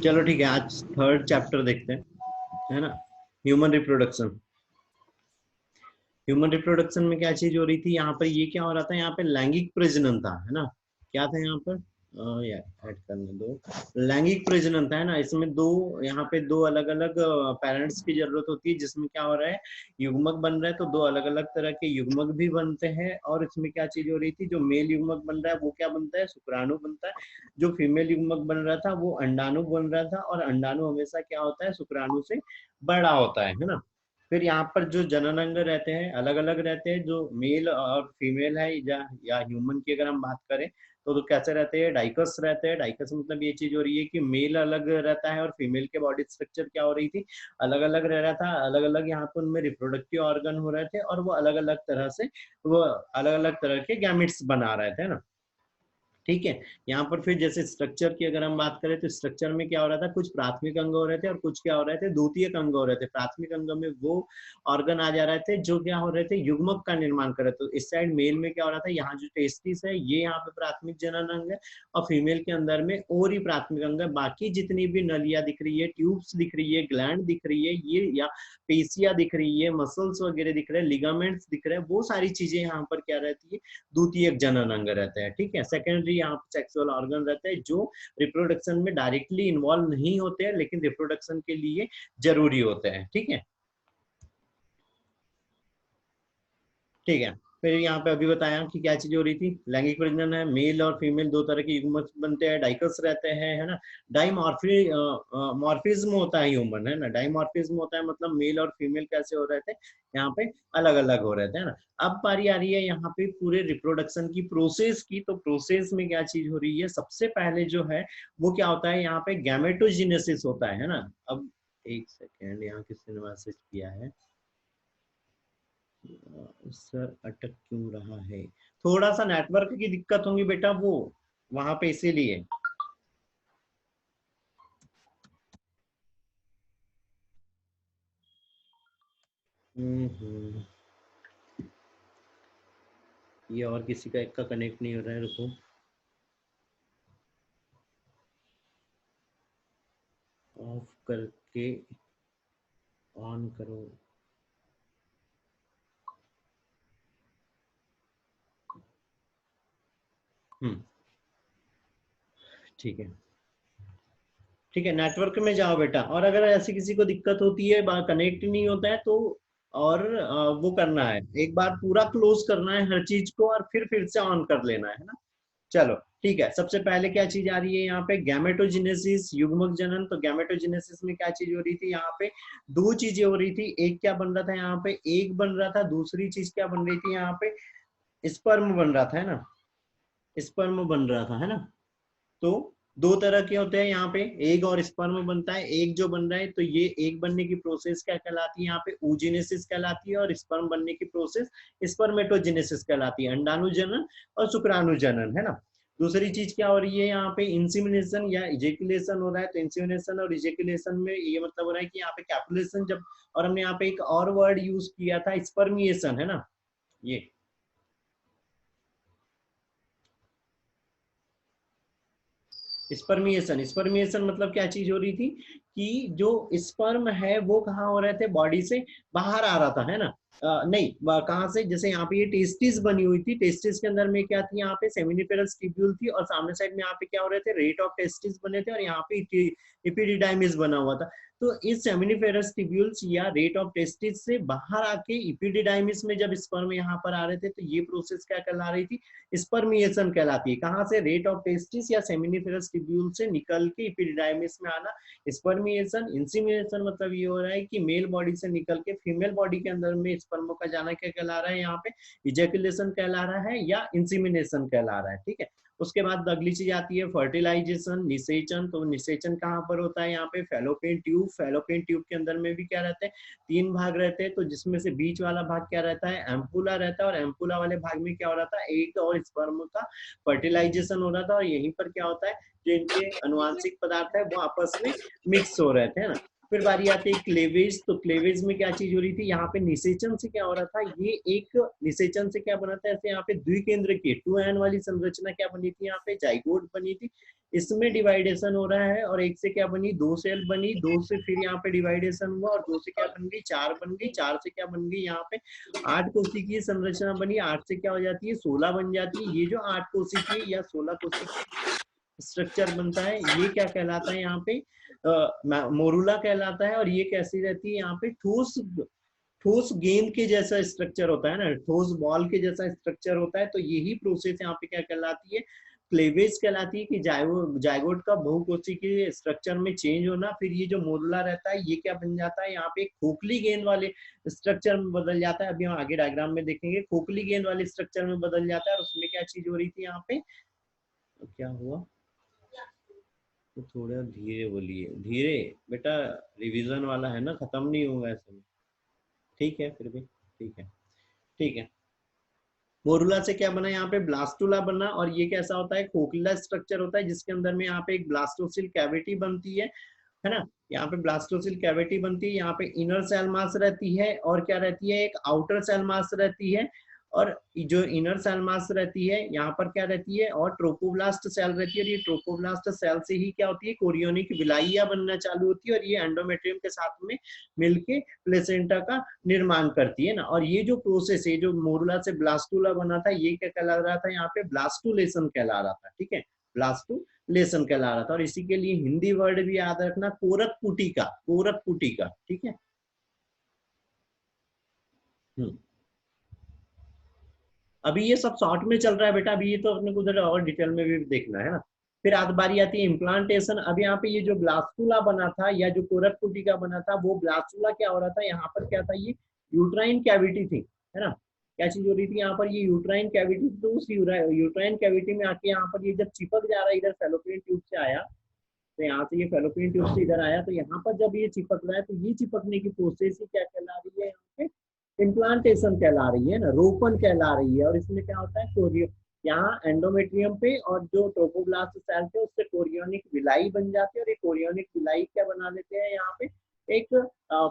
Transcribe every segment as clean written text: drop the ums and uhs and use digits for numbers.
चलो ठीक है, आज थर्ड चैप्टर देखते हैं, है ना। Human reproduction. ह्यूमन रिप्रोडक्शन में क्या चीज हो रही थी यहाँ पर, ये क्या हो रहा था, यहाँ पे लैंगिक प्रजनन था, है ना। क्या था यहाँ पर, यार ऐड करने दो। लैंगिक प्रजनन था, है ना। इसमें दो, यहाँ पे दो अलग अलग पेरेंट्स की जरूरत होती है, जिसमें क्या हो रहा है, युग्मक बन रहा है, तो दो अलग अलग तरह के युग्मक भी बनते हैं। और इसमें क्या चीज हो रही थी, जो मेल युग्मक बन रहा है वो क्या बनता है, शुक्राणु बनता है। जो फीमेल युग्मक बन रहा था वो अंडाणु बन रहा था, और अंडाणु हमेशा क्या होता है, शुक्राणु से बड़ा होता है ना। फिर यहाँ पर जो जनन अंग रहते हैं अलग अलग रहते हैं, जो मेल और फीमेल है या ह्यूमन की अगर हम बात करें तो कैसे रहते हैं, डाइकस रहते हैं। डाइकस मतलब ये चीज हो रही है कि मेल अलग रहता है और फीमेल के बॉडी स्ट्रक्चर क्या हो रही थी, अलग अलग रह रहा था। अलग अलग यहाँ पर उनमें रिप्रोडक्टिव ऑर्गन हो रहे थे, और वो अलग अलग तरह से, वो अलग अलग तरह के गैमेट्स बना रहे थे ना। ठीक है। यहाँ पर फिर जैसे स्ट्रक्चर की अगर हम बात करें तो स्ट्रक्चर में क्या हो रहा था, कुछ प्राथमिक अंग हो रहे थे और कुछ क्या हो रहे थे, द्वितीयक अंग हो रहे थे। प्राथमिक अंग में वो ऑर्गन आ जा रहे थे जो क्या हो रहे थे, युग्मक का निर्माण कर रहे थे। तो इस साइड मेल में क्या हो रहा था, यहाँ जो टेस्टिस है ये यहाँ पे प्राथमिक जनन अंग है, और फीमेल के अंदर में और ही प्राथमिक अंग है। बाकी जितनी भी नलियां दिख रही है, ट्यूब्स दिख रही है, ग्लैंड दिख रही है, ये या पेशियां दिख रही है, मसल्स वगैरह दिख रहे हैं, लिगामेंट्स दिख रहे हैं, वो सारी चीजें यहाँ पर क्या रहती है, द्वितीयक जनन अंग रहते हैं। ठीक है। सेकेंडरी यहाँ पे सेक्सुअल ऑर्गन रहते हैं जो रिप्रोडक्शन में डायरेक्टली इन्वॉल्व नहीं होते हैं, लेकिन रिप्रोडक्शन के लिए जरूरी होते हैं। ठीक है। ठीक है। फिर यहाँ पे अभी बताया कि क्या चीज हो रही थी, लैंगिक प्रजनन है, मेल और फीमेल दो तरह के युग्मक बनते हैं, डाइकस रहते हैं, है ना। डाइमॉर्फी मॉर्फिज्म होता है ह्यूमन, है ना। डाइमॉर्फिज्म होता है मतलब मेल और फीमेल कैसे हो रहे थे, यहाँ पे अलग अलग हो रहे थे, है ना। अब बारी आ रही है यहाँ पे पूरे रिप्रोडक्शन की प्रोसेस की। तो प्रोसेस में क्या चीज हो रही है, सबसे पहले जो है वो क्या होता है, यहाँ पे गैमेटोजेनेसिस होता है ना। अब एक सेकेंड, यहाँ किसी ने मैसेज किया है, सर अटक क्यों रहा है, थोड़ा सा नेटवर्क की दिक्कत होंगी बेटा, वो वहां पे इसीलिए। हम्म। ये और किसी का एक का कनेक्ट नहीं हो रहा है, रुको। ऑफ करके ऑन करो। हम्म। ठीक है। ठीक है, नेटवर्क में जाओ बेटा, और अगर ऐसी किसी को दिक्कत होती है, कनेक्ट नहीं होता है तो, और वो करना है, एक बार पूरा क्लोज करना है हर चीज को, और फिर से ऑन कर लेना है ना। चलो ठीक है। सबसे पहले क्या चीज आ रही है यहाँ पे, गैमेटोजेनेसिस, युग्मक जनन। तो गैमेटोजेनेसिस में क्या चीज हो रही थी, यहाँ पे दो चीजें हो रही थी। एक क्या बन रहा था, यहाँ पे एक बन रहा था, दूसरी चीज क्या बन रही थी, यहाँ पे स्पर्म बन रहा था, है ना। स्पर्म बन रहा था, है ना। तो दो तरह के होते हैं यहाँ पे, एग और स्पर्म बनता है। एग जो बन रहा है तो ये एग बनने की प्रोसेस क्या कहलाती है, यहाँ पे oogenesis कहलाती है, और स्पर्म बनने की प्रोसेस स्पर्मेटोजेनेसिस कहलाती है, अंडाणु जनन और शुक्राणु जनन, है ना। दूसरी चीज क्या हो रही है, यहाँ पे इंसिमिनेशन या इजेकुलेशन हो रहा है। तो इंसिमिनेशन और इजेकुलेशन में ये मतलब हो रहा है कि यहाँ पे कैपुलेशन जब, और हमने यहाँ पे एक और वर्ड यूज किया था, स्पर्मिएशन, है ना। ये स्पर्मिएशन, स्पर्मिएशन मतलब क्या चीज हो रही थी कि जो स्पर्म है वो कहाँ हो रहे थे, बॉडी से बाहर आ रहा था, है ना। नहीं, कहाँ से, जैसे यहाँ पे ये टेस्टिस बनी हुई थी, टेस्टिस के अंदर में क्या थी, यहाँ पे सेमिनिफेरस ट्यूब्यूल थी, और सामने साइड में यहाँ पे क्या हो रहे थे, रेट ऑफ टेस्टिस बने थे, और यहाँ पे इपिडिडाइमिस बना हुआ था। तो इस सेमिनिफेरस ट्यूब्यूल्स या रेट ऑफ टेस्टिस से बाहर आके इपिडिडाइमिस में जब स्पर्म यहाँ पर आ रहे थे, तो ये प्रोसेस क्या कहला रही थी, स्पर्मिएशन कहलाती है। कहाँ से, रेट ऑफ टेस्टिस या सेमिनिफेरस ट्यूब्यूल से निकल के इपिडिडाइमिस में आना, स्पर्मिएशन। इंसीमिनेशन मतलब ये हो रहा है कि मेल बॉडी से निकल के फीमेल बॉडी के अंदर में स्पर्म का जाना क्या कहला रहा है, यहाँ पे इजैकुलेशन कहला रहा है या इंसीमिनेशन कहला रहा है। ठीक है। उसके बाद अगली चीज आती है फर्टिलाइजेशन, निषेचन। तो निषेचन कहाँ पर होता है, यहाँ पे फैलोपियन ट्यूब। फैलोपियन ट्यूब के अंदर में भी क्या रहते हैं, तीन भाग रहते हैं। तो जिसमें से बीच वाला भाग क्या रहता है, एम्पुला रहता है, और एम्पुला वाले भाग में क्या हो रहा था, एग और स्पर्म का फर्टिलाइजेशन हो रहा था। और यहीं पर क्या होता है, जो इनके अनुवांशिक पदार्थ है वो आपस में मिक्स हो रहे थे, है ना। फिर बारी आती है क्लेवेज। तो क्लेवेज में क्या चीज हो रही थी, यहाँ पे निषेचन से क्या हो रहा था, ये एक निषेचन से क्या बना था, ऐसे यहाँ पे द्विकेंद्र की 2n वाली संरचना क्या बनी थी, यहाँ पे जाइगोट बनी थी, इसमें डिवाइडेशन हो रहा है, और एक से क्या बनी, 2 सेल बनी, 2 से फिर यहाँ पे डिवाइडेशन हुआ, और 2 से क्या बन गई, 4 बन गई, 4 से क्या बन गई, यहाँ पे 8 कोशिकीय संरचना बनी, 8 से क्या हो जाती है, 16 बन जाती है। ये जो 8 कोशिकीय या 16 कोशिकीय स्ट्रक्चर बनता है, ये क्या कहलाता है, यहाँ पे मोरुला कहलाता है। और ये कैसी रहती है, यहाँ पे ठोस ठोस गेंद के जैसा स्ट्रक्चर होता है ना, ठोस बॉल के जैसा स्ट्रक्चर होता है। तो यही प्रोसेस यहाँ पे क्या कहलाती है, क्लेवेज कहलाती है, कि जायगोट का बहुकोशिकीय स्ट्रक्चर में चेंज होना। फिर ये जो मोरुला रहता है, ये क्या बन जाता है, यहाँ पे खोखली गेंद वाले स्ट्रक्चर में बदल जाता है। अभी हम आगे डायग्राम में देखेंगे, खोखली गेंद वाले स्ट्रक्चर में बदल जाता है। और उसमें क्या चीज हो रही थी, यहाँ पे तो क्या हुआ, तो थोड़ा धीरे बोलिए, धीरे बेटा, रिवीजन वाला है ना, खत्म नहीं होगा ऐसे में। ठीक है, फिर भी ठीक है, ठीक है। मोरुला से क्या बना, यहाँ पे ब्लास्टुला बना। और ये कैसा होता है, खोखला स्ट्रक्चर होता है, जिसके अंदर में यहाँ पे एक ब्लास्टोसिल कैविटी बनती है ना। यहाँ पे ब्लास्टोसिल कैविटी बनती है, यहाँ पे इनर सेल मास रहती है, और क्या रहती है, एक आउटर सेल मास रहती है। और जो इनर सेल मास रहती है, यहाँ पर क्या रहती है, और ट्रोपोब्लास्ट सेल रहती है। और ये ट्रोपोब्लास्ट सेल से ही क्या होती है, कोरियोनिक विलाइया बनना चालू होती है, और ये एंडोमेट्रियम के साथ में मिलके प्लेसेंटा का निर्माण करती है ना। और ये जो प्रोसेस है, जो मोरुला से ब्लास्टुला बना था, ये क्या कहला रहा था, यहाँ पे ब्लास्टुलेशन कहला रहा था। ठीक है, ब्लास्टुलेशन कहला रहा था। और इसी के लिए हिंदी वर्ड भी याद रखना, कोरक पुटिका, कोरक पुटिका। ठीक है। अभी ये सब शॉर्ट में चल रहा है बेटा, अभी ये तो अपने को उधर और डिटेल में भी देखना है ना। फिर आज बारी आती है इम्प्लांटेशन। अब यहाँ पे ये जो ब्लास्टुला बना था, या जो कोरक पुटिका बना था, वो ब्लास्टुला क्या हो रहा था, यहाँ पर क्या था, ये यूट्राइन कैविटी थी, है ना। क्या चीज हो रही थी, यहाँ पर ये यूट्राइन कैविटी, तो उस यूट्राइन कैविटी में आके यहाँ पर ये जब चिपक जा रहा है, इधर फेलोपियन ट्यूब से आया, तो यहाँ से ये फेलोपियन ट्यूब से इधर आया, तो यहाँ पर जब ये चिपक रहा है, तो ये चिपकने की प्रोसेस ही क्या कहला रही है, यहाँ पे इम्प्लांटेशन कहला रही है ना, रोपण कहला रही है। और इसमें क्या होता है, कोरियो, यहाँ एंडोमेट्रियम पे और जो ट्रोपोब्लास्ट सेल थे, उससे कोरियोनिक विलाई बन जाती है। और ये कोरियोनिक विलाई क्या बना लेते हैं, यहाँ पे एक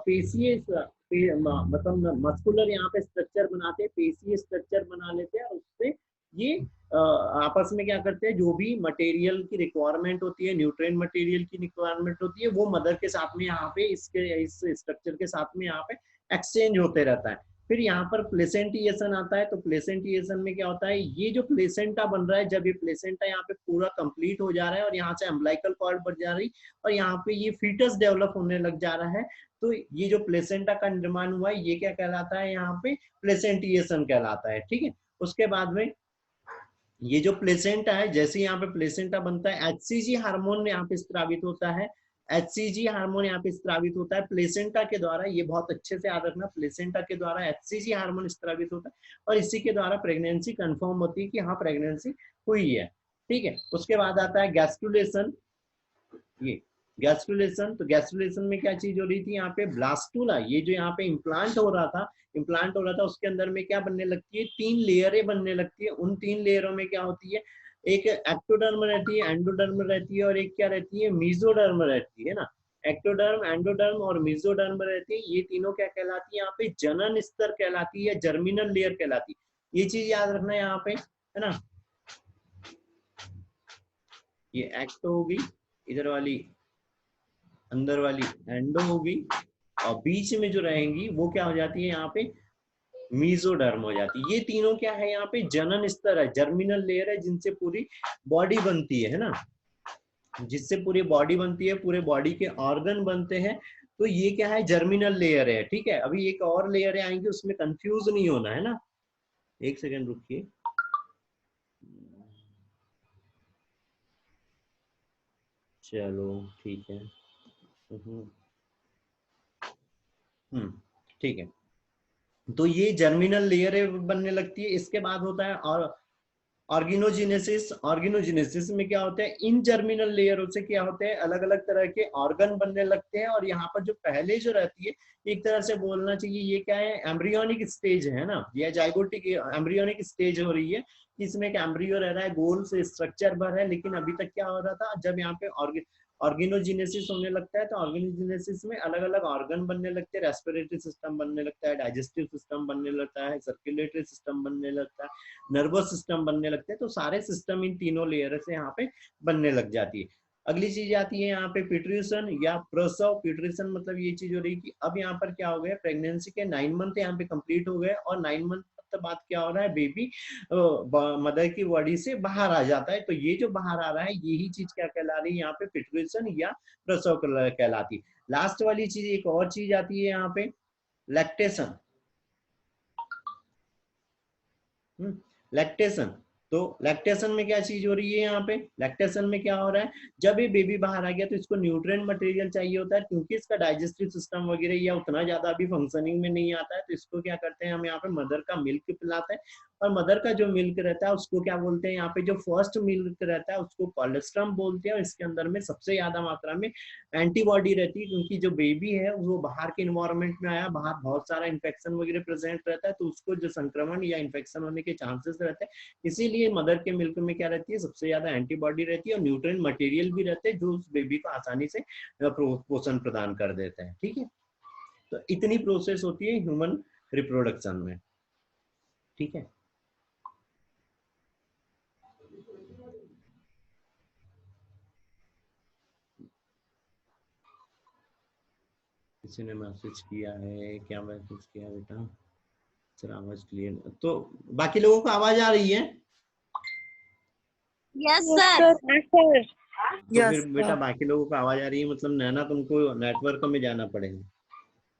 पेशीय, मतलब मस्कुलर यहाँ पे स्ट्रक्चर बनाते हैं, पेशीय स्ट्रक्चर बना लेते हैं। और उससे ये आपस में क्या करते हैं, जो भी मटेरियल की रिक्वायरमेंट होती है, न्यूट्रिएंट मटेरियल की रिक्वायरमेंट होती है, वो मदर के साथ में यहाँ पे इस स्ट्रक्चर के साथ में यहाँ पे एक्सचेंज होते रहता है। फिर यहाँ पर प्लेसेंटिएशन आता है। तो प्लेसेंटिएशन में क्या होता है, ये जो प्लेसेंटा बन रहा है, जब ये प्लेसेंटा यहाँ पे पूरा कंप्लीट हो जा रहा है, और यहाँ से अम्बिलिकल कॉर्ड बढ़ जा रही, और यहाँ पे ये फीटस डेवलप होने लग जा रहा है, तो ये जो प्लेसेंटा का निर्माण हुआ है, ये क्या कहलाता है, यहाँ पे प्लेसेंटिएशन कहलाता है। ठीक है। उसके बाद में ये जो प्लेसेंटा है, जैसे यहाँ पे प्लेसेंटा बनता है, एचसीजी हार्मोन यहाँ पे स्त्रावित होता है, एचसीजी हार्मोन यहाँ पे स्त्रावित होता है प्लेसेंटा के द्वारा। ये बहुत अच्छे से याद रखना, प्लेसेंटा के द्वारा एचसीजी हार्मोन स्त्रावित होता है, और इसी के द्वारा प्रेगनेंसी कंफर्म होती है कि हाँ प्रेगनेंसी हुई है। ठीक है। उसके बाद आता है गैस्ट्रुलेशन। ये गैस्ट्रुलेशन, तो गैस्ट्रुलेशन में क्या चीज हो रही थी, यहाँ पे ब्लास्टुला, ये जो यहाँ पे इम्प्लांट हो रहा था, उसके अंदर में क्या बनने लगती है, 3 लेयरें बनने लगती है। उन 3 लेयरों में क्या होती है, एक एक्टोडर्म रहती है, एंडोडर्म रहती है, और एक क्या रहती है, मीजोडर्म रहती है ना। एक्टोडर्म, एंडोडर्म और मीजोडर्म रहती है। ये तीनों क्या कहलाती है, यहाँ पे जनन स्तर कहलाती है, जर्मिनल लेयर कहलाती है। ये चीज याद रखना है यहाँ पे, है ना। ये एक्टो होगी, इधर वाली अंदर वाली एंडो होगी, और बीच में जो रहेंगी वो क्या हो जाती है, यहाँ पे मीजोडर्म हो जाती है। ये तीनों क्या है, यहाँ पे जनन स्तर है, जर्मिनल लेयर है, जिनसे पूरी बॉडी बनती है ना, जिससे पूरी बॉडी बनती है, पूरे बॉडी के ऑर्गन बनते हैं। तो ये क्या है, जर्मिनल लेयर है। ठीक है। अभी एक और लेयर आएंगे, उसमें कंफ्यूज नहीं होना है ना। एक सेकेंड रुकिए। चलो ठीक है। ठीक है। तो ये जर्मिनल लेयर बनने लगती है। इसके बाद होता है और ऑर्गेनोजेनेसिस। ऑर्गेनोजेनेसिस में क्या होता है, इन जर्मिनल लेयरों से क्या होते हैं, अलग अलग तरह के ऑर्गन बनने लगते हैं। और यहाँ पर जो पहले जो रहती है, एक तरह से बोलना चाहिए, ये क्या है, एम्ब्रियोनिक स्टेज है ना, या जाइगोटिक एम्ब्रियोनिक स्टेज हो रही है। इसमें एक एम्ब्रियो रह रहा है, गोल से स्ट्रक्चर भर है। लेकिन अभी तक क्या हो रहा था, जब यहाँ पे ऑर्गेनोजेनेसिस होने लगता है तो ऑर्गेनोजेनेसिस में अलग अलग ऑर्गन बनने लगते हैं, रेस्पिरेटरी सिस्टम बनने लगता है, डाइजेस्टिव सिस्टम बनने लगता है, सर्कुलेटरी सिस्टम बनने लगता है, नर्वस सिस्टम बनने लगते हैं। तो सारे सिस्टम इन तीनों लेयर से यहाँ पे बनने लग जाती है। अगली चीज आती है यहाँ पे पिट्यूशन या प्रसव। पिट्यूशन मतलब ये चीज हो रही कि अब यहाँ पर क्या हो गया, प्रेगनेंसी के 9 मंथ यहाँ पे कंप्लीट हो गए और 9 मंथ बाद क्या हो रहा है, बेबी मदर की बॉडी से बाहर आ जाता है। तो ये जो बाहर आ रहा है यही चीज क्या कहला रही है यहाँ पे, पिट्यूशन या प्रसव कहलाती। लास्ट वाली चीज एक और चीज आती है यहाँ पे, लैक्टेशन। लैक्टेशन, तो लैक्टेशन में क्या चीज हो रही है यहाँ पे, लैक्टेशन में क्या हो रहा है, जब ये बेबी बाहर आ गया तो इसको न्यूट्रिएंट मटेरियल चाहिए होता है, क्योंकि इसका डाइजेस्टिव सिस्टम वगैरह या उतना ज्यादा अभी फंक्शनिंग में नहीं आता है। तो इसको क्या करते हैं हम यहाँ पे मदर का मिल्क पिलाते हैं, और मदर का जो मिल्क रहता है उसको क्या बोलते हैं यहाँ पे, जो फर्स्ट मिल्क रहता है उसको कोलेस्ट्रम बोलते हैं। और इसके अंदर में सबसे ज्यादा मात्रा में एंटीबॉडी रहती है, क्योंकि जो बेबी है वो बाहर के इन्वायरमेंट में आया, बाहर बहुत सारा इन्फेक्शन वगैरह प्रेजेंट रहता है, तो उसको जो संक्रमण या इन्फेक्शन होने के चांसेस रहते हैं। इसीलिए मदर के मिल्क में क्या रहती है, सबसे ज्यादा एंटीबॉडी रहती है और न्यूट्रिएंट मटेरियल भी रहते हैं जो उस बेबी को आसानी से पोषण प्रदान कर देते हैं। ठीक है, तो इतनी प्रोसेस होती है ह्यूमन रिप्रोडक्शन में। ठीक है, किसी ने मैसेज किया है, क्या मैसेज किया बेटा, सर आवाज क्लियर, तो बाकी लोगों को आवाज आ रही है? Yes sir. तो फिर बेटा बाकी लोगों को आवाज आ रही है मतलब नैना तुमको नेटवर्क में जाना पड़ेगा,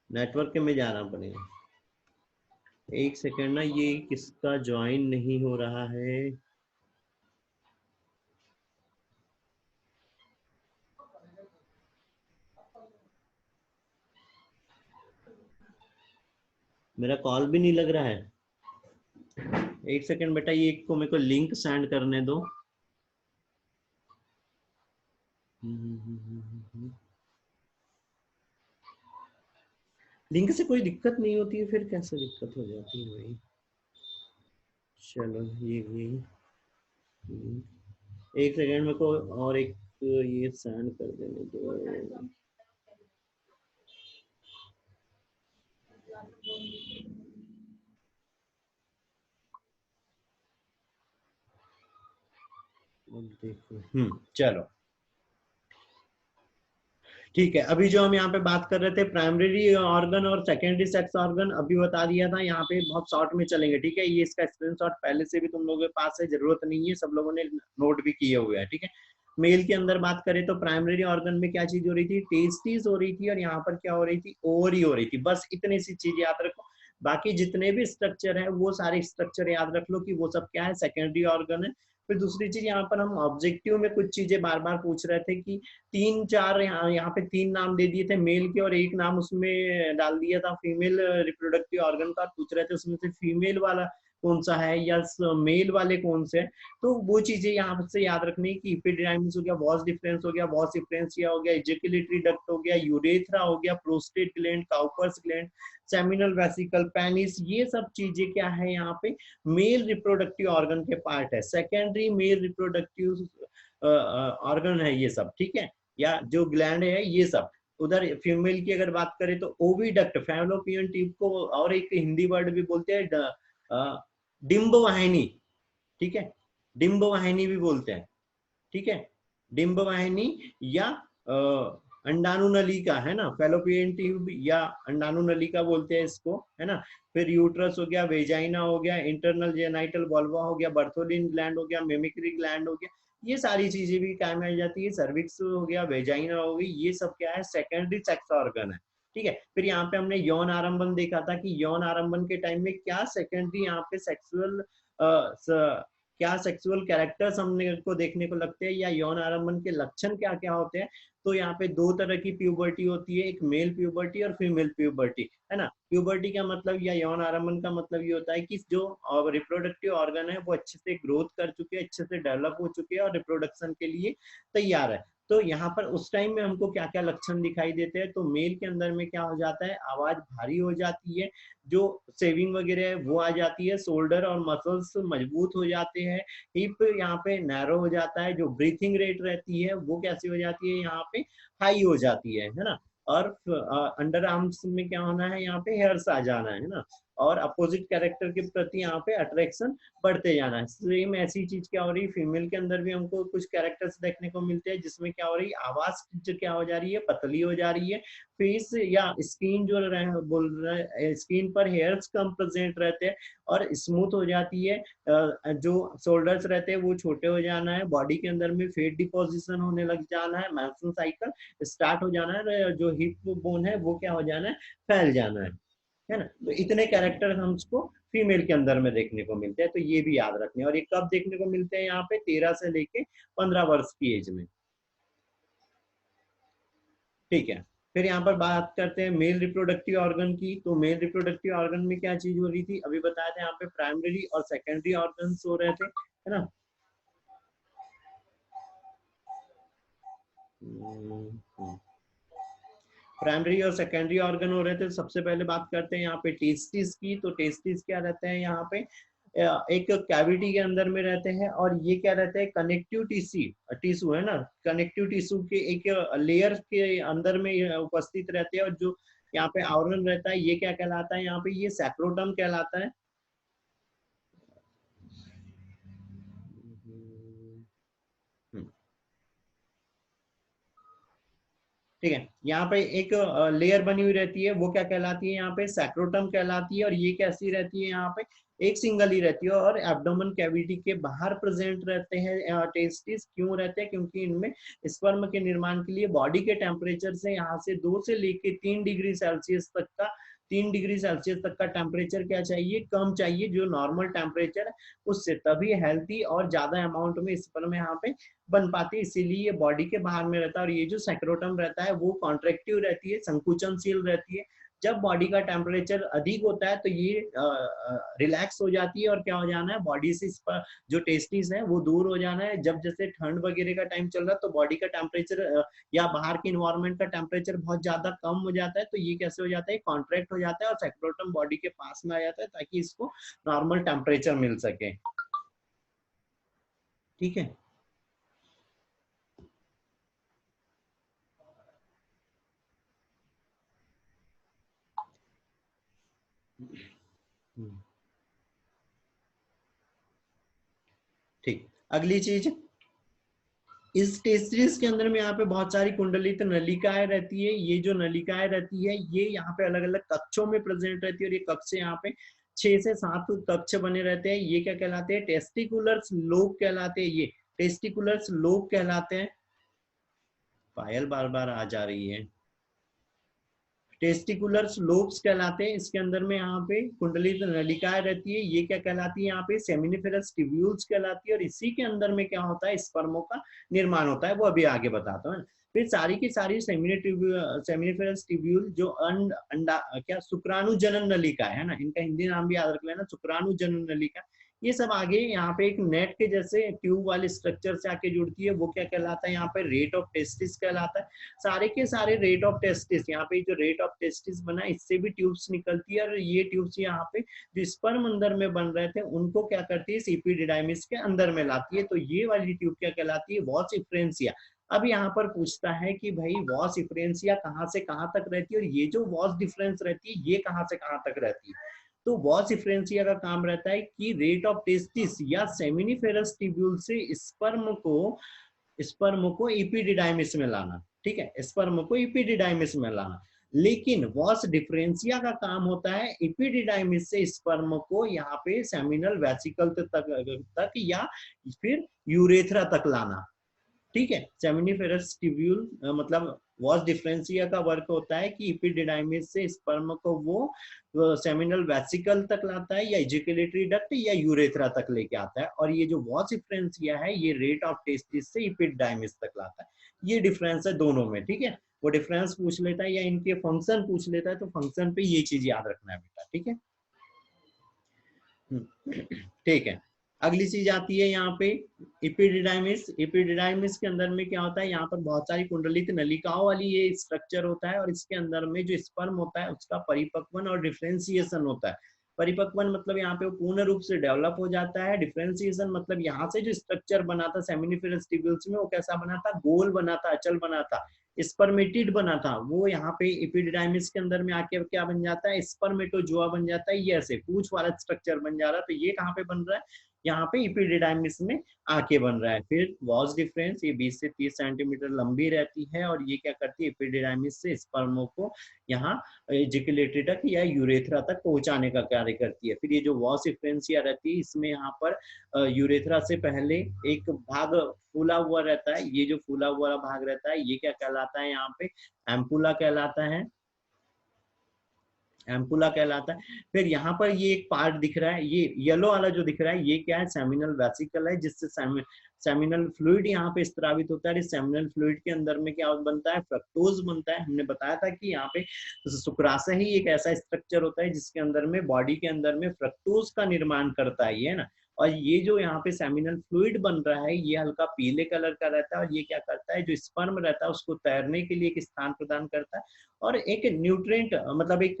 नेटवर्क में जाना पड़ेगा। एक सेकंड ना, ये किसका ज्वाइन नहीं हो रहा है, मेरा कॉल भी नहीं लग रहा है। एक सेकंड बेटा, ये को मेरे को लिंक सेंड करने दो। लिंक से कोई दिक्कत नहीं होती है, फिर कैसे दिक्कत हो जाती है भाई। चलो ये एक सेकंड मेरे को और एक ये सेंड कर देने दो। देखो चलो ठीक है। अभी जो हम यहाँ पे बात कर रहे थे प्राइमरी ऑर्गन और सेकेंडरी सेक्स ऑर्गन, अभी बता दिया था, यहाँ पे बहुत शॉर्ट में चलेंगे। ठीक है, ये इसका स्क्रीनशॉट पहले से भी तुम लोगों के पास है, जरूरत नहीं है, सब लोगों ने नोट भी किए हुए हैं। ठीक है, मेल के अंदर बात करें तो प्राइमरी ऑर्गन में क्या चीज हो रही थी, टेस्टिस हो रही थी, और यहाँ पर क्या हो रही थी, ओवरी हो रही थी। बस इतनी सी चीज याद रखो, बाकी जितने भी स्ट्रक्चर है वो सारे स्ट्रक्चर याद रख लो कि वो सब क्या है, सेकेंडरी ऑर्गन है। फिर दूसरी चीज यहाँ पर हम ऑब्जेक्टिव में कुछ चीजें बार बार पूछ रहे थे कि तीन चार यहाँ पे 3 नाम दे दिए थे मेल के और एक नाम उसमें डाल दिया था फीमेल रिप्रोडक्टिव ऑर्गन का। पूछ रहे थे उसमें से फीमेल वाला कौन सा है या मेल वाले कौन से हैं। तो वो चीजें यहाँ से याद रखनी कि इपिडाइमिस हो गया, वॉस डिफरेंस हो गया, वॉस डिफरेंसिया हो गया, इजैकुलेटरी डक्ट हो गया, यूरेथ्रा हो गया, prostate gland, Cowper's gland, seminal vesicle, penis, ये सब चीजें क्या है यहाँ पे मेल रिप्रोडक्टिव ऑर्गन के पार्ट है। सेकेंडरी मेल रिप्रोडक्टिव ऑर्गन है ये सब। ठीक है, या जो ग्लैंड है ये सब। उधर फीमेल की अगर बात करें तो ओविडक्ट, फैलोपियन ट्यूब को और एक हिंदी वर्ड भी बोलते हैं डिम्ब वाहिनी। ठीक है, डिम्ब वाहिनी भी बोलते हैं। ठीक है, डिम्ब वाहिनी या अंडाणु नलिका है ना, फैलोपियन ट्यूब या अंडाणु नलिका बोलते हैं इसको, है ना। फिर यूट्रस हो गया, वेजाइना हो गया, इंटरनल जेनाइटल वॉल्वा हो गया, बर्थोलिन ग्लैंड हो गया, मेमिक्री ग्लैंड हो गया, ये सारी चीजें भी काम आ जाती है। सर्विक्स हो गया, वेजाइना हो गई, ये सब क्या है, सेकेंडरी सेक्स ऑर्गन है। ठीक है, फिर यहाँ पे हमने यौन आरंभन देखा था कि यौन आरंभन के टाइम में क्या सेकेंडरी यहाँ पे सेक्सुअल क्या सेक्सुअल कैरेक्टर्स हमने को देखने को लगते हैं या यौन आरंभन के लक्षण क्या क्या होते हैं। तो यहाँ पे 2 तरह की प्यूबर्टी होती है, एक मेल प्यूबर्टी और फीमेल प्यूबर्टी, है ना। प्यूबर्टी का मतलब या यौन आरंभन का मतलब ये होता है कि जो रिप्रोडक्टिव ऑर्गन है वो अच्छे से ग्रोथ कर चुके हैं, अच्छे से डेवलप हो चुके हैं और रिप्रोडक्शन के लिए तैयार है। तो यहाँ पर उस टाइम में हमको क्या क्या लक्षण दिखाई देते हैं, तो मेल के अंदर में क्या हो जाता है, आवाज भारी हो जाती है, जो सेविंग वगैरह है वो आ जाती है, शोल्डर और मसल्स मजबूत हो जाते हैं, हिप यहाँ पे नैरो हो जाता है, जो ब्रीथिंग रेट रहती है वो कैसी हो जाती है, यहाँ पे हाई हो जाती है ना। और अंडर आर्म्स में क्या होना है, यहाँ पे हेयर्स आ जाना है ना, और अपोजिट कैरेक्टर के प्रति यहाँ पे अट्रैक्शन बढ़ते जाना है। सेम ऐसी चीज क्या हो रही है, फीमेल के अंदर भी हमको कुछ कैरेक्टर्स देखने को मिलते हैं, जिसमें क्या हो रही है, आवाज क्या हो जा रही है, पतली हो जा रही है, फेस या स्किन जो बोल रहे हैं, स्किन पर हेयर्स कम प्रेजेंट रहते हैं और स्मूथ हो जाती है, जो शोल्डर्स रहते हैं वो छोटे हो जाना है, बॉडी के अंदर में फेट डिपोजिशन होने लग जाना है, मेंस्ट्रुअल साइकिल स्टार्ट हो जाना है, जो हिप बोन है वो क्या हो जाना है, फैल जाना है ना। तो इतने कैरेक्टर हमको फीमेल के अंदर में देखने को मिलते हैं, तो ये भी याद रखने, और ये कब देखने को मिलते हैं, यहाँ पे 13 से लेके 15 वर्ष की एज में। ठीक है, फिर यहाँ पर बात करते हैं मेल रिप्रोडक्टिव ऑर्गन की। तो मेल रिप्रोडक्टिव ऑर्गन में क्या चीज हो रही थी, अभी बताया था, यहाँ पे प्राइमरी और सेकेंडरी ऑर्गन हो रहे थे, है ना। प्राइमरी और सेकेंडरी ऑर्गन हो रहे थे। सबसे पहले बात करते हैं यहाँ पे टेस्टिस की। तो टेस्टिस क्या रहते हैं, यहाँ पे एक कैविटी के अंदर में रहते हैं, और ये क्या रहते हैं, कनेक्टिव टिश्यू है ना, कनेक्टिव टिश्यू के एक लेयर के अंदर में उपस्थित रहते हैं, और जो यहाँ पे आवरण रहता है ये क्या कहलाता है, यहाँ पे ये सैक्रोटम कहलाता है। ठीक है, यहाँ पे एक लेयर बनी हुई रहती है, वो क्या कहलाती है, यहाँ पे सैक्रोटम कहलाती है, और ये कैसी रहती है, यहाँ पे एक सिंगल ही रहती है, और एब्डोमेन कैविटी के बाहर प्रेजेंट रहते हैं टेस्टिस। क्यों रहते हैं, क्योंकि इनमें स्पर्म के निर्माण के लिए बॉडी के टेम्परेचर से यहाँ से 2 से लेके 3 डिग्री सेल्सियस तक का 3 डिग्री सेल्सियस तक का टेम्परेचर क्या चाहिए, कम चाहिए, जो नॉर्मल टेम्परेचर है उससे, तभी हेल्थी और ज्यादा अमाउंट में स्पर्म यहाँ पे बन पाती है, इसीलिए ये बॉडी के बाहर में रहता है। और ये जो सैक्रोटम रहता है वो कॉन्ट्रेक्टिव रहती है, संकुचनशील रहती है। जब बॉडी का टेम्परेचर अधिक होता है तो ये रिलैक्स हो जाती है, और क्या हो जाना है, बॉडी से जो टेस्टिस है वो दूर हो जाना है। जब जैसे ठंड वगैरह का टाइम चल रहा है तो बॉडी का टेम्परेचर या बाहर के इन्वायरमेंट का टेम्परेचर बहुत ज्यादा कम हो जाता है, तो ये कैसे हो जाता है, कॉन्ट्रैक्ट हो जाता है, और सैक्रोटम बॉडी के पास में आ जाता है, ताकि इसको नॉर्मल टेम्परेचर मिल सके। ठीक है, ठीक। अगली चीज, इस टेस्टिस के अंदर में यहाँ पे बहुत सारी कुंडलित नलिकाएं रहती है। ये जो नलिकाएं रहती है ये यहाँ पे अलग अलग कक्षों में प्रेजेंट रहती है, और ये कक्ष यहाँ पे 6 से 7 कक्ष बने रहते हैं। ये क्या कहलाते हैं, टेस्टिकुलर्स लोब कहलाते हैं, ये टेस्टिकुलर्स लोब कहलाते हैं। पायल बार बार आ जा रही है। टेस्टिकुलर लोब्स कहलाते हैं। इसके अंदर में यहाँ पे कुंडलित नलिकाएं रहती है, ये क्या कहलाती है, यहाँ पे सेमिनिफेरस ट्यूब्यूल्स कहलाती है, और इसी के अंदर में क्या होता है, स्पर्मों का निर्माण होता है, वो अभी आगे बताता हूँ। फिर सारी की सारी सेमिनिफेरस ट्यूब्यूल जो अंडा क्या शुक्राणु जनन नलिका है ना, इनका हिंदी नाम भी याद रख लेना, शुक्राणु जनन नलिका, ये सब आगे यहाँ पे एक नेट के जैसे ट्यूब वाले स्ट्रक्चर से आके जुड़ती है, वो क्या कहलाता है, यहाँ पे रेट ऑफ टेस्टिस कहलाता है। सारे के सारे रेट ऑफ टेस्टिस, यहाँ पे जो रेट ऑफ टेस्टिस बना इससे भी ट्यूब्स निकलती है, और ये ट्यूब्स यहाँ पे जो स्पर्म अंदर में बन रहे थे उनको क्या करती है, एपिडिडाइमिस के अंदर में लाती है। तो ये वाली ट्यूब क्या कहलाती है, वॉस इफ्रेंसिया। अब यहाँ पर पूछता है कि भाई वॉस इफ्रेंसिया कहाँ से कहाँ तक रहती है, और ये जो वॉस डिफरेंस रहती है ये कहाँ से कहाँ तक रहती है। तो वॉस इफ्रेंसिया का काम रहता है कि रेट ऑफ टेस्टिस या सेमिनिफेरस ट्यूब्यूल से स्पर्म को एपिडिडाइमिस में लाना। ठीक है, स्पर्म को एपिडिडाइमिस में लाना। लेकिन वॉस डिफरेंसिया का काम होता है एपिडिडाइमिस से स्पर्म को यहाँ पे सेमिनल वेसिकल तक या फिर यूरेथ्रा तक लाना। ठीक है, सेमिनिफेरस ट्यूब्यूल मतलब वॉस डिफरेंसिया का वर्क होता है कि एपिडिडाइमिस से स्पर्म को वो सेमिनल वेसिकल तक लाता है, या इजैकुलेटरी डक्ट या यूरेथ्रा तक लेके आता है। और ये जो वॉस डिफरेंसिया है ये रेट ऑफ टेस्टिस से एपिडिडाइमिस तक लाता है। ये डिफरेंस है दोनों में। ठीक है, वो डिफरेंस पूछ लेता है या इनके फंक्शन पूछ लेता है, तो फंक्शन पे ये चीज याद रखना है बेटा। ठीक है, ठीक है। अगली चीज आती है यहाँ पे एपिडिडाइमिस। एपिडिडाइमिस के अंदर में क्या होता है, यहाँ पर बहुत सारी कुंडलित नलिकाओं वाली ये स्ट्रक्चर होता है और इसके अंदर में जो स्पर्म होता है उसका परिपक्वन और डिफ्रेंसिएशन होता है। परिपक्वन मतलब यहाँ पे वो पूर्ण रूप से डेवलप हो जाता है। डिफरेंशिएशन मतलब यहाँ से जो स्ट्रक्चर बना था सेमिनिफेरस ट्यूब्यूल्स में वो कैसा बना था, गोल बना था, अचल बना था, स्पर्मेटिड बना था, वो यहाँ पे एपिडिडाइमिस के अंदर में आके क्या बन जाता है, स्पर्मेटोजोआ बन जाता है। ये ऐसे पूंछ वाला स्ट्रक्चर बन जा रहा है। तो ये कहाँ पे बन रहा है, यहाँ पे एपिडिडाइमिस में आके बन रहा है। फिर वॉस डिफरेंस, ये 20 से 30 सेंटीमीटर लंबी रहती है और ये क्या करती है, एपिडिडाइमिस से स्पर्मों को यहाँ एजिकुलेटरी तक या यूरेथ्रा तक पहुंचाने का कार्य करती है। फिर ये जो वॉस डिफरेंसिया रहती है इसमें यहाँ पर यूरेथ्रा से पहले एक भाग फूला हुआ रहता है। ये जो फूला हुआ भाग रहता है ये क्या कहलाता है, यहाँ पे एम्पुला कहलाता है, एम्पुला कहलाता है। फिर यहाँ पर ये एक पार्ट दिख रहा है, ये येलो वाला जो दिख रहा है ये क्या है, सेमिनल वेसिकल है, जिससे सेमिनल फ्लूइड यहाँ पे स्त्रावित होता है। इस सेमिनल फ्लूइड के अंदर में क्या बनता है, फ्रक्टोज बनता है। हमने बताया था कि यहाँ पे शुक्राशय ही एक ऐसा स्ट्रक्चर होता है जिसके अंदर में बॉडी के अंदर में फ्रक्टोज का निर्माण करता है, ये है ना। और ये जो यहाँ पे सेमिनल फ्लूइड बन रहा है ये हल्का पीले कलर का रहता है और ये क्या करता है, जो स्पर्म रहता है उसको तैरने के लिए एक स्थान प्रदान करता है और एक न्यूट्रिएंट मतलब एक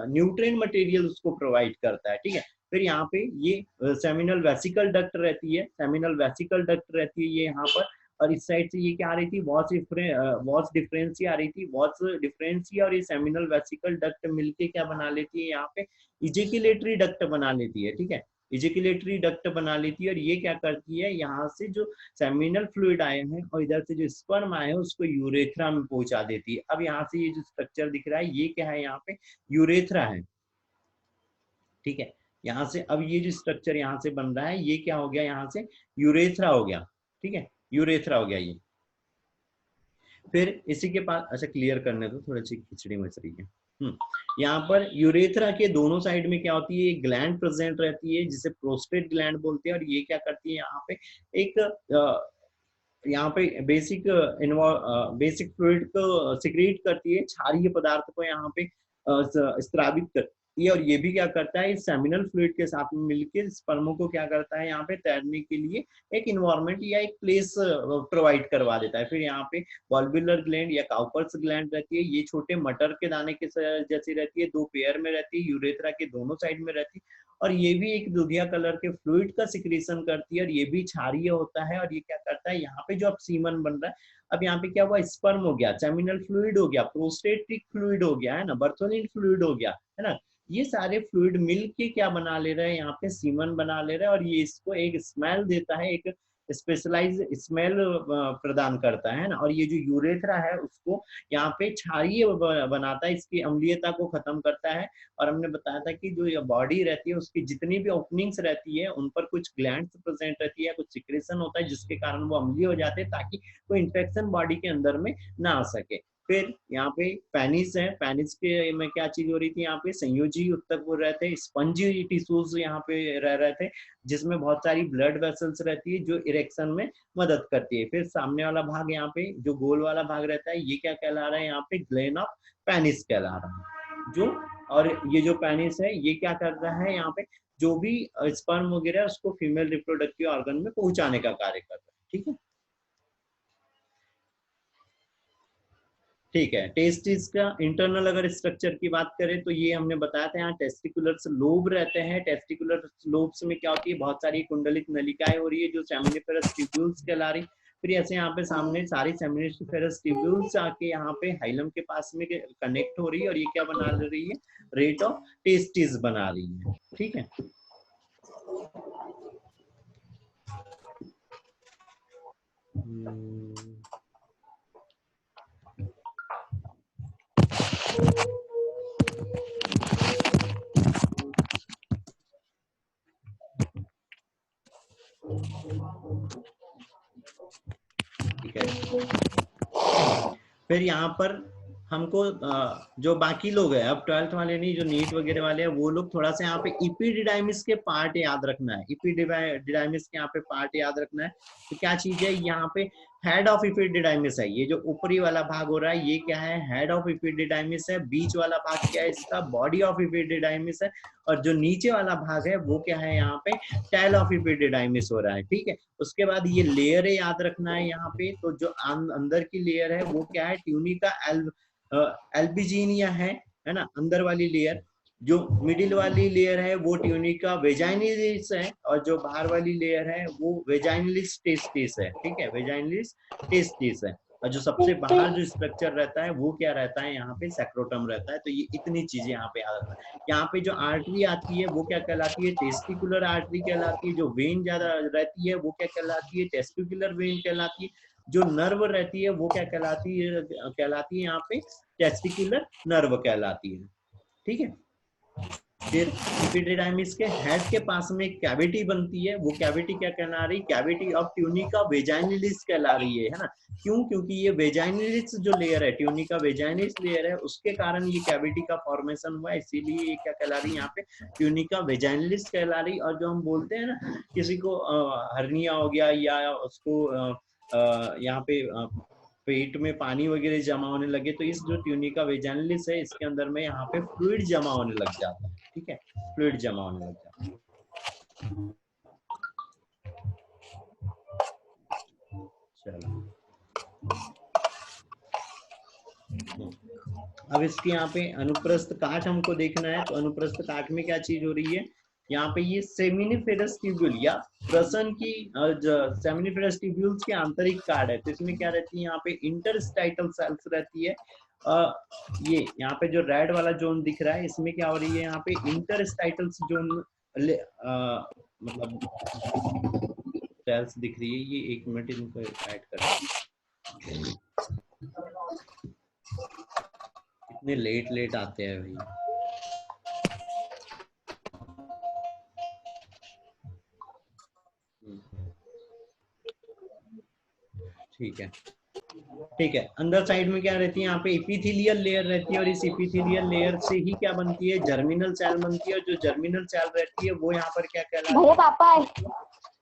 न्यूट्रिएंट मटेरियल उसको प्रोवाइड करता है, ठीक है। फिर यहाँ पे ये सेमिनल वेसिकल डक्ट रहती है, सेमिनल वेसिकल डक्ट रहती है ये यहाँ पर। और इस साइड से ये क्या आ रही थी, वॉस डिफरेंसी आ रही थी। वॉस डिफरेंसी और ये सेमिनल वेसिकल डक्ट मिलके क्या बना लेती है, यहाँ पे इजेकुलेटरी डक्ट बना लेती है, ठीक है। इजेकुलेटरी डक्ट बना लेती है और ये क्या करती है, यहाँ से जो सेमिनल फ्लूइड आए हैं और इधर से जो स्पर्म आए हैं उसको यूरेथ्रा में पहुंचा देती है। अब यहाँ से ये जो स्ट्रक्चर दिख रहा है ये क्या है, यहाँ पे यूरेथ्रा है, ठीक है। यहाँ से अब ये जो स्ट्रक्चर यहाँ से बन रहा है ये क्या हो गया, यहाँ से यूरेथ्रा हो गया, ठीक है, यूरेथ्रा हो गया ये। फिर इसी के पास, अच्छा क्लियर करने दो, थोड़ी सी खिचड़ी मच रही है। यहाँ पर यूरेथ्रा के दोनों साइड में क्या होती है, एक ग्लैंड प्रेजेंट रहती है जिसे प्रोस्टेट ग्लैंड बोलते हैं और ये क्या करती है, यहाँ पे एक यहाँ पे बेसिक फ्लूइड को सिक्रीट करती है, क्षारीय पदार्थ को यहाँ पे स्त्रावित करती है और ये भी क्या करता है, इस सेमिनल फ्लूइड के साथ में मिलकर स्पर्मों को क्या करता है, यहाँ पे तैरने के लिए एक इन्वायरमेंट या एक प्लेस प्रोवाइड करवा देता है। फिर यहाँ पे वॉल्वुलर ग्लैंड या काउपर्स ग्लैंड रहती है, ये छोटे मटर के दाने के जैसी रहती है, दो पेयर में रहती है, यूरेथ्रा के दोनों साइड में रहती है और ये भी एक दूधिया कलर के फ्लूइड का सिक्रीशन करती है और ये भी क्षारीय होता है। और ये क्या करता है, यहाँ पे जो अब सीमन बन रहा है, अब यहाँ पे क्या हुआ, स्पर्म हो गया, सेमिनल फ्लूइड हो गया, प्रोस्टेटिक फ्लूइड हो गया, है ना, बर्थोलिन फ्लूइड हो गया, है ना। ये सारे फ्लूइड मिलके क्या बना ले रहे हैं, यहाँ पे सीमन बना ले रहे हैं और ये इसको एक स्मेल देता है, एक स्पेशलाइज स्मेल प्रदान करता है ना। और ये जो यूरेथ्रा है उसको यहाँ पे क्षारीय बनाता है, इसकी अम्लीयता को खत्म करता है। और हमने बताया था कि जो ये बॉडी रहती है उसकी जितनी भी ओपनिंग्स रहती है उन पर कुछ ग्लैंड्स प्रेजेंट रहती है, कुछ सिक्रेशन होता है जिसके कारण वो अम्लीय हो जाते हैं ताकि कोई इंफेक्शन बॉडी के अंदर में ना आ सके। फिर यहाँ पे पेनिस है, पेनिस के में क्या चीज हो रही थी, यहाँ पे संयोजी उत्तक वो रहते हैं, स्पंजी टिश्यूज यहाँ पे रह रहे थे जिसमें बहुत सारी ब्लड वेसल्स रहती है जो इरेक्शन में मदद करती है। फिर सामने वाला भाग यहाँ पे जो गोल वाला भाग रहता है ये क्या कहला रहा है, यहाँ पे ग्लैंड ऑफ पेनिस कहला रहा है जो। और ये जो पेनिस है ये क्या कर रहा है, यहाँ पे जो भी स्पर्म वगैरह है उसको फीमेल रिप्रोडक्टिव ऑर्गन में पहुंचाने का कार्य कर रहा है, ठीक है। ठीक है, टेस्टिस का इंटरनल अगर स्ट्रक्चर की बात करें तो ये हमने बताया था, यहाँ टेस्टिकुलर लोब रहते हैं। टेस्टिकुलर लोब्स में क्या होती है, बहुत सारी कुंडलित नलिकाएं हो रही है जो सेमिनिफेरस ट्यूब्यूल्स कहला रही। फिर ऐसे यहाँ पे सामने सारी सेमिनिफेरस ट्यूब्यूल्स आके यहाँ पे हाइलम के पास में कनेक्ट हो रही है और ये क्या बना रही है, रेट ऑफ टेस्टिस बना रही है, ठीक है। ठीक है, फिर यहाँ पर हमको जो बाकी लोग हैं, अब 12th वाले नहीं, जो नीट वगैरह वाले हैं वो लोग थोड़ा सा यहाँ पे इपिडिडाइमिस के पार्ट याद रखना है। इपिडिडाइमिस के यहाँ पे पार्ट याद रखना है। तो क्या चीज है यहाँ पे, हेड ऑफ इपिडिडाइमिस है। ये जो ऊपरी वाला भाग हो रहा है ये क्या है, हेड ऑफ इपिडिडाइमिस है। बीच वाला भाग क्या है इसका, बॉडी ऑफ इपिडिडाइमिस है। और जो नीचे वाला भाग है वो क्या है, यहाँ पे टेल ऑफ इपिडिडाइमिस हो रहा है, ठीक है। उसके बाद ये लेयर है, याद रखना है यहाँ पे। तो जो अंदर की लेयर है वो क्या है, ट्यूनिका एल्बिजीनिया है ना, अंदर वाली लेयर। जो मिडिल वाली लेयर है वो ट्यूनिका वेजाइनलिस है, और जो बाहर वाली लेयर है वो वेजाइनलिस टेस्टिस है, ठीक है, वेजाइनलिस टेस्टिस है। और जो सबसे बाहर जो स्ट्रक्चर रहता है वो क्या रहता है, यहाँ पे सैक्रोटम रहता है। तो ये इतनी चीजें यहाँ पे याद रखना है। यहाँ पे जो आर्टरी आती है वो क्या कहलाती है, टेस्टिकुलर आर्टरी कहलाती है। जो वेन ज्यादा रहती है वो क्या कहलाती है, टेस्टिकुलर वेन कहलाती है। जो नर्व रहती है वो क्या कहलाती है यहाँ पे, टेस्टिकुलर नर्व कहलाती है, ठीक है। फिर इपिडिडाइमिस के हेड के पास में एक कैविटी बनती है, वो कैविटी क्या कहला रही, कैविटी ऑफ ट्यूनिका वेजाइनलिस कहला रही है ना। क्यों, क्योंकि ये वेजाइनलिस जो लेयर है, ट्यूनिका वेजाइनलिस लेयर है, उसके कारण ये कैविटी का फॉर्मेशन हुआ है, इसीलिए ये क्या कहला रही है यहाँ पे, ट्यूनिका वेजाइनलिस कहला रही। और जो हम बोलते हैं ना, किसी को हर्निया हो गया या उसको यहाँ पे पेट में पानी वगैरह जमा होने लगे, तो इस जो ट्यूनिका वेजाइनलिस है इसके अंदर में यहाँ पे फ्लूइड जमा होने लग जाता है, ठीक है, फ्लूइड जमा होने लग जाता है। चलो अब इसके यहाँ पे अनुप्रस्थ काट हमको देखना है। तो अनुप्रस्थ काट में क्या चीज हो रही है, यहाँ पे ये सेमिनिफेरस ट्यूब्यूल या प्रसन की सेमिनिफेरस ट्यूब्यूल्स के आंतरिक काट है। तो इसमें क्या रहती है, यहाँ पे इंटरस्टाइटल सेल्स रहती है। ये यहाँ पे जो रेड वाला जोन दिख रहा है इसमें क्या हो रही है, यहाँ पे इंटरस्टाइटल जोन मतलब सेल्स दिख रही है। ये 1 मिनट इनको ऐड कर, इतने लेट आते हैं भाई। ठीक है, ठीक है। अंदर साइड में क्या रहती है, यहाँ पे इपिथेलियल लेयर रहती है, और इस इपिथेलियल लेयर से ही क्या बनती है, जर्मिनल सेल बनती है। और जो जर्मिनल सेल रहती है वो यहाँ पर क्या कहलाती है,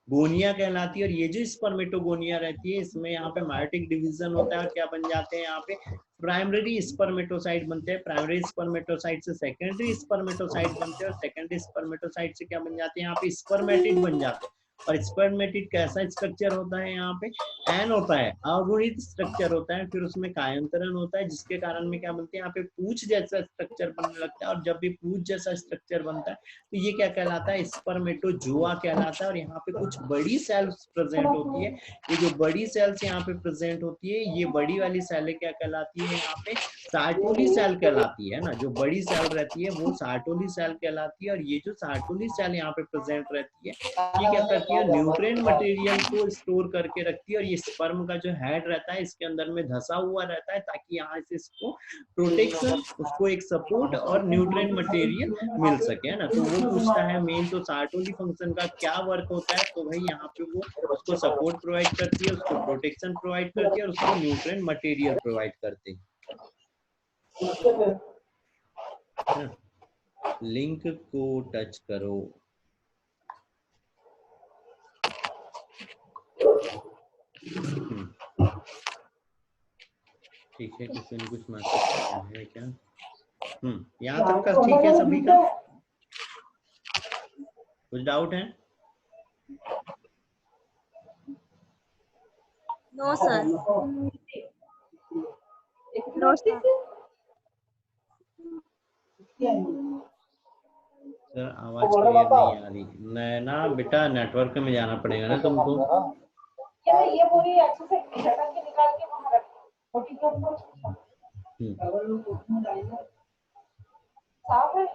गोनिया कहलाती है। और ये जो स्पर्मेटोगोनिया रहती है इसमें यहाँ पे मायोटिक डिवीजन होता है, और क्या बन जाते हैं, यहाँ पे प्राइमरी स्पर्मेटोसाइट बनते हैं। प्राइमरी स्पर्मेटोसाइट से सेकेंडरी स्पर्मेटोसाइट बनते हैं, और सेकेंडरी स्पर्मेटोसाइट से क्या बन जाते हैं, यहाँ पे स्पर्मेटिड बन जाते हैं। और स्पर्मेटिड कैसा स्ट्रक्चर होता है, यहाँ पे एन होता है, अगुणित स्ट्रक्चर होता है। फिर उसमें कायांतरण होता है, जिसके कारण में क्या बनते हैं, यहाँ पे पूंछ जैसा स्ट्रक्चर बनने लगता है। और जब भी पूंछ जैसा स्ट्रक्चर बनता है तो ये क्या कहलाता है, स्पर्मेटोजोआ कहलाता है। और यहाँ पे कुछ बड़ी सेल्स प्रेजेंट होती है। ये जो बड़ी सेल्स यहाँ पे प्रेजेंट होती है, ये बड़ी वाली सेल क्या कहलाती है, यहाँ पे सार्टोली सेल कहलाती है ना। जो बड़ी सेल रहती है वो सार्टोली सेल कहलाती है। और ये जो सार्टोली सेल यहाँ पे प्रेजेंट रहती है, ये क्या करती है, न्यूट्रिएंट मटेरियल को स्टोर करके रखती है। और ये स्पर्म का जो हेड रहता है इसके अंदर में धसा हुआ रहता है, ताकि यहाँ से इसको प्रोटेक्शन, उसको एक सपोर्ट और न्यूट्रिएंट मटेरियल मिल सके, है ना। तो वो पूछता है मेन तो सार्टोली फंक्शन का क्या वर्क होता है। तो भाई यहाँ पे वो उसको सपोर्ट प्रोवाइड करती है, उसको प्रोटेक्शन प्रोवाइड करती है, और उसको न्यूट्रिएंट मटेरियल प्रोवाइड करते हैं। लिंक को टच करो। ठीक है, किसी ने कुछ मैसेज किया है क्या? यहाँ तक का ठीक है सभी का? कुछ डाउट है? No sir. No sir. Sir आवाज क्लियर नहीं आ रही। नैना बेटा नेटवर्क में जाना पड़ेगा ना तुमको। ये पूरी अच्छे से झटक के निकाल के वहां रखो। साफ है।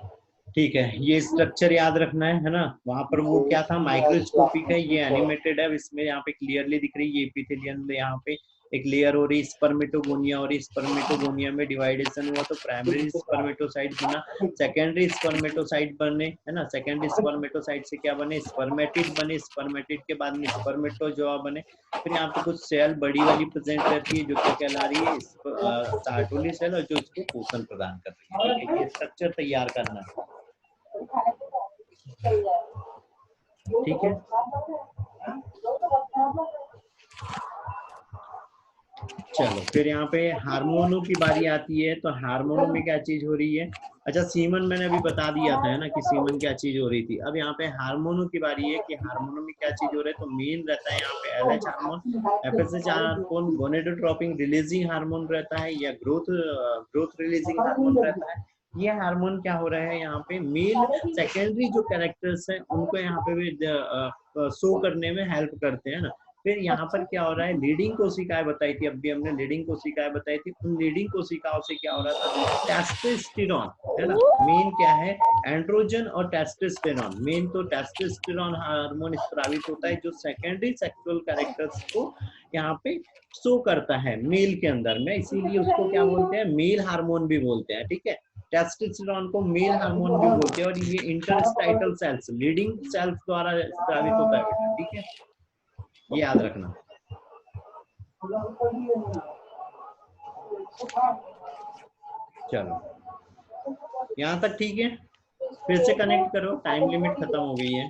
ठीक है, ये स्ट्रक्चर याद रखना है ना। वहां पर वो क्या था, माइक्रोस्कोपिक है, ये एनिमेटेड है। इसमें यहाँ पे क्लियरली दिख रही है, ये एपिथेलियन यहाँ पे एक लेयर हो रही, स्पर्मेटोगोनिया। और स्पर्मेटोगोनिया में डिवाइडेशन हुआ तो प्राइमरी स्पर्मेटोसाइट बना, सेकेंडरी स्पर्मेटोसाइट बने, है ना। सेकेंडरी स्पर्मेटोसाइट से क्या बने, स्पर्मेटिड बने। स्पर्मेटिड के बाद में स्पर्मेटोजोआ बने। फिर यहाँ पे कुछ सेल बड़ी वाली प्रेजेंट रहती है जो क्या कहला रही है, सार्टोली सेल, और जो इसको पोषण प्रदान कर रही है। ठीक है, ये स्ट्रक्चर तैयार करना है, ठीक है। चलो फिर यहाँ पे हार्मोनों की बारी आती है, तो हार्मोनों में क्या चीज हो रही है। अच्छा सीमन मैंने अभी बता दिया था है ना कि सीमन क्या चीज हो रही थी। अब यहाँ पे हार्मोनों की बारी है कि हार्मोनों में क्या चीज हो रहा है। तो मेन रहता है यहाँ पे LH hormone, FSH hormone, gonadotropin releasing hormone रहता है, या ग्रोथ रिलीजिंग हार्मोन रहता है। ये हार्मोन क्या हो रहा है यहाँ पे, मेल सेकेंडरी जो कैरेक्टर्स हैं उनको यहाँ पे भी शो करने में हेल्प करते हैं ना। फिर यहाँ पर क्या हो रहा है, लीडिंग कोशिकाएं बताई थी, अभी हमने लीडिंग कोशिकाएं बताई थी, उन लीडिंग कोशिकाओं से क्या हो रहा था, टेस्टोस्टेरोन है ना। मेन क्या है, एंड्रोजन और टेस्टोस्टेरोन। मेन तो टेस्टोस्टेरोन हार्मोन स्रावित होता है जो सेकेंडरी सेक्सुअल कैरेक्टर्स को यहाँ पे शो करता है मेल के अंदर में, इसीलिए उसको क्या बोलते हैं, मेल हार्मोन भी बोलते हैं। ठीक है, टेस्टोस्टेरोन को मेल हार्मोन भी बोलते हैं, और ये इंटरस्टाइटल सेल्स, लीडिंग सेल्स द्वारा स्रावित होता है बेटा। ठीक है, ये याद रखना। चलो यहाँ तक ठीक है, फिर से कनेक्ट करो, टाइम लिमिट खत्म हो गई है।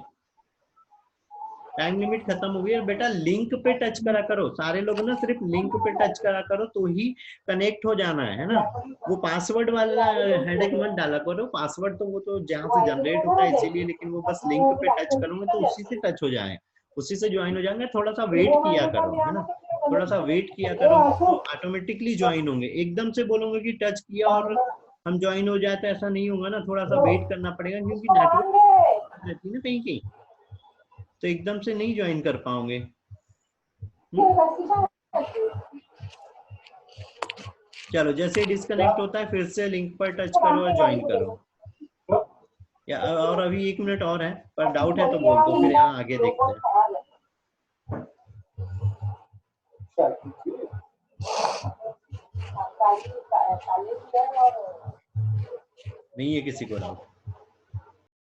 टाइम लिमिट खत्म हो गई है बेटा, लिंक पे टच करा करो, सारे लोग ना सिर्फ लिंक पे टच करा करो तो ही कनेक्ट हो जाना है ना। वो पासवर्ड वाला हेडेक मत डाला करो, पासवर्ड तो वो तो जहाँ से जनरेट होता है इसीलिए, लेकिन वो बस लिंक पे टच करोगे तो उसी से टच हो जाए, उसी से ज्वाइन हो जाएंगे। थोड़ा सा वेट किया करो है ना, थोड़ा सा वेट किया करो तो ऑटोमेटिकली ज्वाइन होंगे। एकदम से बोलोगे कि टच किया और हम ज्वाइन हो जाए तो ऐसा नहीं होगा ना, थोड़ा सा वेट करना पड़ेगा, क्योंकि नेटवर्क रहती है ना कहीं कहीं, तो एकदम से नहीं ज्वाइन कर पाओगे। चलो जैसे डिस्कनेक्ट होता है फिर से लिंक पर टच करो और ज्वाइन करो। या और अभी 1 मिनट और है, पर डाउट है तो बोल दो, फिर यहाँ आगे देखते हैं। नहीं है किसी को डाउट?